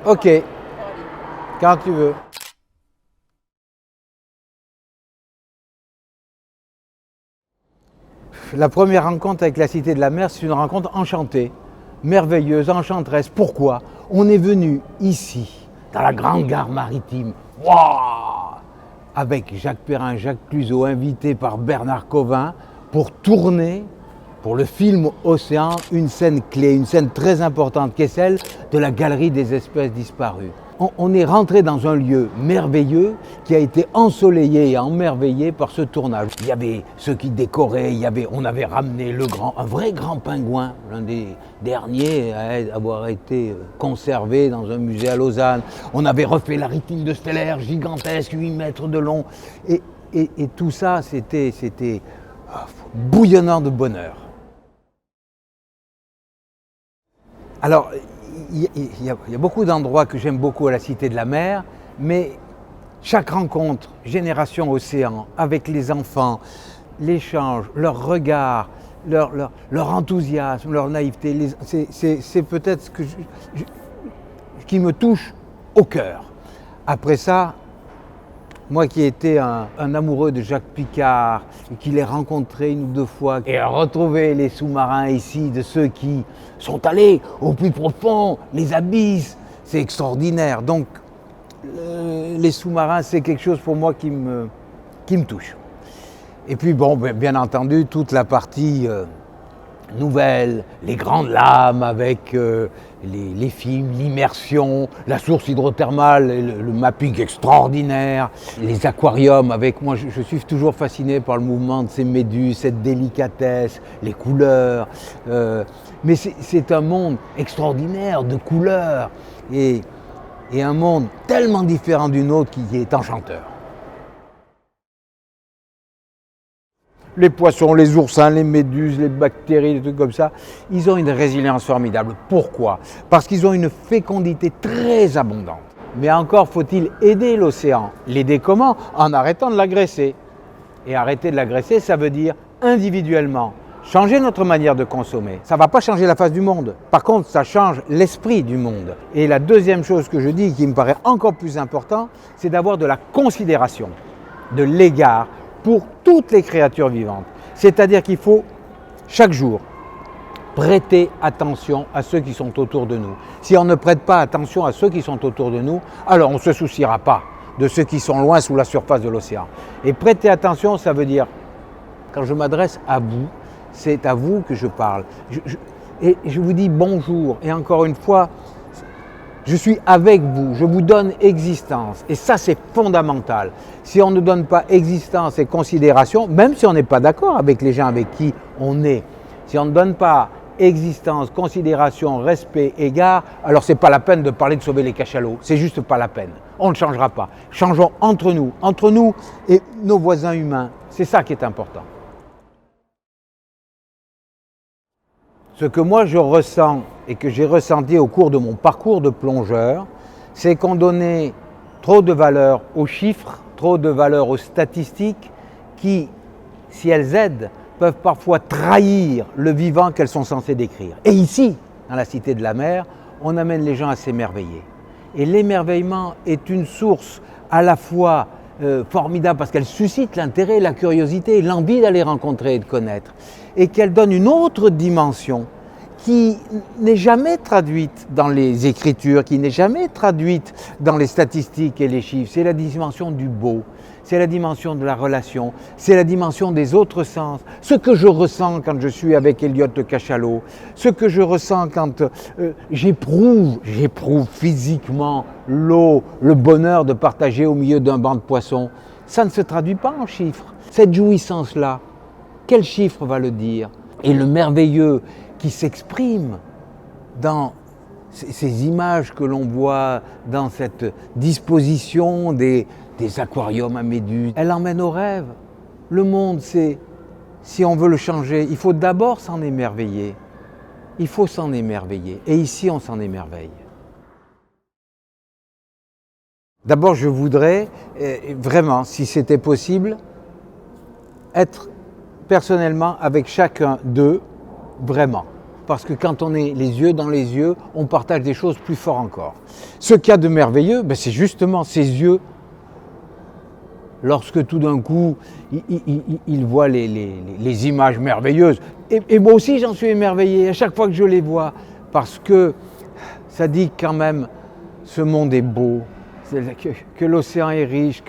Ok, quand tu veux. La première rencontre avec la Cité de la Mer, c'est une rencontre enchantée, merveilleuse, enchanteresse. Pourquoi? On est venu ici, dans la grande gare maritime, waouh, avec Jacques Perrin, Jacques Cluzot, invité par Bernard Covin, pour tourner, pour le film Océan, une scène clé, une scène très importante, qui est celle de la galerie des espèces disparues. On est rentré dans un lieu merveilleux qui a été ensoleillé et emmerveillé par ce tournage. Il y avait ceux qui décoraient, on avait ramené un vrai grand pingouin, l'un des derniers à avoir été conservé dans un musée à Lausanne. On avait refait la rétine de stellaire gigantesque, 8 mètres de long. Et tout ça, c'était bouillonnant de bonheur. Alors, il y a beaucoup d'endroits que j'aime beaucoup à la Cité de la Mer, mais chaque rencontre, Génération Océan, avec les enfants, l'échange, leur regard, leur enthousiasme, leur naïveté, c'est peut-être ce qui me touche au cœur. Après ça, moi qui ai été un amoureux de Jacques Picard, et qui l'ai rencontré une ou deux fois, et retrouver les sous-marins ici, de ceux qui sont allés au plus profond, les abysses, c'est extraordinaire. Donc les sous-marins, c'est quelque chose pour moi qui me touche. Et puis bon, bien entendu, toute la partie nouvelle, les grandes lames avec les films, l'immersion, la source hydrothermale, le mapping extraordinaire, les aquariums avec moi, je suis toujours fasciné par le mouvement de ces méduses, cette délicatesse, les couleurs. Mais c'est un monde extraordinaire de couleurs et un monde tellement différent du nôtre qui est enchanteur. Les poissons, les oursins, les méduses, les bactéries, des trucs comme ça, ils ont une résilience formidable. Pourquoi? Parce qu'ils ont une fécondité très abondante. Mais encore faut-il aider l'océan. L'aider comment? En arrêtant de l'agresser. Et arrêter de l'agresser, ça veut dire individuellement changer notre manière de consommer. Ça ne va pas changer la face du monde. Par contre, ça change l'esprit du monde. Et la deuxième chose que je dis, qui me paraît encore plus important, c'est d'avoir de la considération, de l'égard, pour toutes les créatures vivantes. C'est-à-dire qu'il faut, chaque jour, prêter attention à ceux qui sont autour de nous. Si on ne prête pas attention à ceux qui sont autour de nous, alors on ne se souciera pas de ceux qui sont loin sous la surface de l'océan. Et prêter attention, ça veut dire, quand je m'adresse à vous, c'est à vous que je parle. Et je vous dis bonjour. Et encore une fois, je suis avec vous, je vous donne existence. Et ça, c'est fondamental. Si on ne donne pas existence et considération, même si on n'est pas d'accord avec les gens avec qui on est, si on ne donne pas existence, considération, respect, égard, alors c'est pas la peine de parler de sauver les cachalots. C'est juste pas la peine. On ne changera pas. Changeons entre nous et nos voisins humains. C'est ça qui est important. Ce que moi je ressens et que j'ai ressenti au cours de mon parcours de plongeur, c'est qu'on donnait trop de valeur aux chiffres, trop de valeur aux statistiques qui, si elles aident, peuvent parfois trahir le vivant qu'elles sont censées décrire. Et ici, dans la Cité de la Mer, on amène les gens à s'émerveiller. Et l'émerveillement est une source à la fois formidable parce qu'elle suscite l'intérêt, la curiosité, l'envie d'aller rencontrer et de connaître, et qu'elle donne une autre dimension qui n'est jamais traduite dans les écritures, qui n'est jamais traduite dans les statistiques et les chiffres. C'est la dimension du beau, c'est la dimension de la relation, c'est la dimension des autres sens. Ce que je ressens quand je suis avec Elliott le cachalot, ce que je ressens quand j'éprouve physiquement l'eau, le bonheur de partager au milieu d'un banc de poissons, ça ne se traduit pas en chiffres. Cette jouissance-là, quel chiffre va le dire? Et le merveilleux qui s'exprime dans ces images que l'on voit, dans cette disposition des aquariums à méduses, elle emmène au rêve. Le monde, si on veut le changer, il faut d'abord s'en émerveiller. Il faut s'en émerveiller. Et ici, on s'en émerveille. D'abord, je voudrais vraiment, si c'était possible, être personnellement avec chacun d'eux, vraiment. parce que quand on est les yeux dans les yeux, on partage des choses plus fortes encore. Ce qu'il y a de merveilleux, c'est justement ces yeux, lorsque tout d'un coup, ils voient les images merveilleuses. Et moi aussi, j'en suis émerveillé à chaque fois que je les vois, parce que ça dit quand même, ce monde est beau, que l'océan est riche,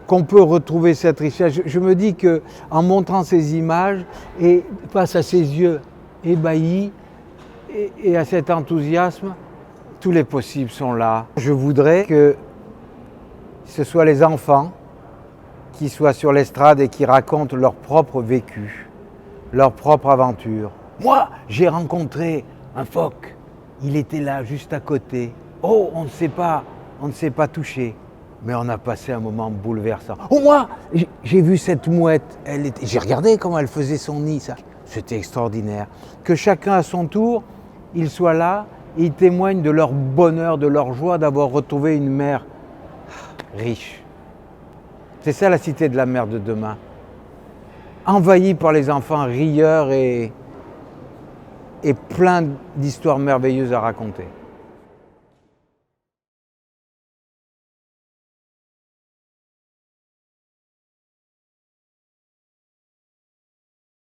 qu'on peut retrouver cette richesse. Je me dis qu'en montrant ces images, et face à ces yeux ébahis, et à cet enthousiasme, tous les possibles sont là. Je voudrais que ce soit les enfants qui soient sur l'estrade et qui racontent leur propre vécu, leur propre aventure. Moi, j'ai rencontré un phoque, il était là, juste à côté. Oh, on ne s'est pas touché, mais on a passé un moment bouleversant. Oh, moi, j'ai vu cette mouette, j'ai regardé comment elle faisait son nid, ça. C'était extraordinaire. Que chacun à son tour, il soit là, et il témoigne de leur bonheur, de leur joie d'avoir retrouvé une mère riche. C'est ça la cité de la mer de demain. Envahie par les enfants rieurs et plein d'histoires merveilleuses à raconter.